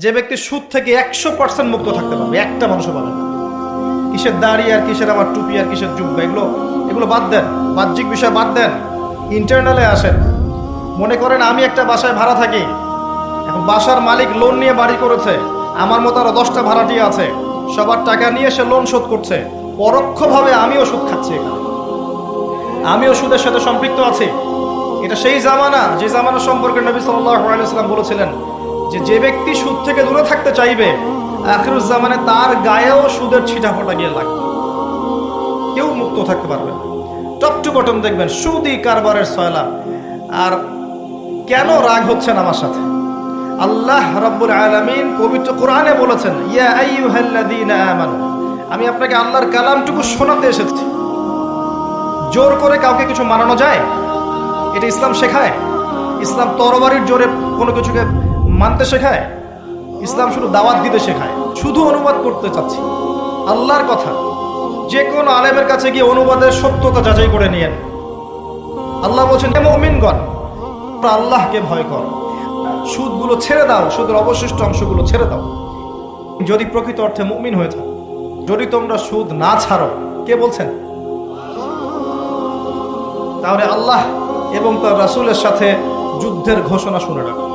যে ব্যক্তি সুদ থেকে 100% মুক্ত থাকতে পারবে, একটা মানুষও পাবে না। কিসের দাড়ি আর কিসের আমার টুপি আর কিসের জুব্বা, এগুলো বাদ দেন, বাহ্যিক বিষয় বাদ দেন, ইন্টারনালে আসেন। মনে করেন আমি একটা বাসায় ভাড়া থাকি, এখন বাসার মালিক লোন নিয়ে বাড়ি করেছে, আমার মতো আরো 10টা ভাড়াটিয়া আছে, সবার টাকা নিয়ে সে লোন শোধ করছে, পরোক্ষভাবে আমিও সুদ খাচ্ছি, এখানে আমিও সুদের সাথে সম্পৃক্ত আছি। এটা সেই জামানা, যে জামানা সম্পর্কে নবী সাল্লাল্লাহু আলাইহি ওয়াসাল্লাম বলেছিলেন যে ব্যক্তি সুদ থেকে দূরে থাকতে চাইবে, আখিরুজ জামানে তার গায়েও সুদের ছিটাফোঁটা গিয়ে লাগবে, কেউ মুক্ত থাকতে পারবে না। টপ টু বটম দেখবেন সুদি কারবারের সয়লা। আর কেন রাগ হচ্ছেন আমার সাথে? আল্লাহ রাব্বুল আলামিন পবিত্র কোরআনে বলেছেন, ইয়া আইয়ুহাল্লাযীনা আমানু, আমি আপনাকে আল্লাহর কালামটুকু শোনাতে এসেছি। জোর করে কাউকে কিছু মানানো যায়? এটা ইসলাম শেখায়? ইসলাম তরবারির জোরে কোনো কিছুকে মানতে শেখায়? ইসলাম শুধু দাওয়াত দিতে শেখায়। শুধু অনুবাদ করতে চাচ্ছি আল্লাহর কথা। যে কোনো আলেমের কাছে গিয়ে অনুবাদের সত্যতা যাচাই করে নিয়েন। আল্লাহ বলছেন, হে মুমিনগণ, আল্লাহকে ভয় কর, সুদগুলো ছেড়ে দাও, সুদের অবশিষ্ট অংশগুলো ছেড়ে দাও, যদি প্রকৃত অর্থে মুমিন হয়ে থাকো। যদি তোমরা সুদ না ছাড়ো, কে বলছেন? তাহলে আল্লাহ এবং তার রাসূলের সাথে যুদ্ধের ঘোষণা শুনে রাখো।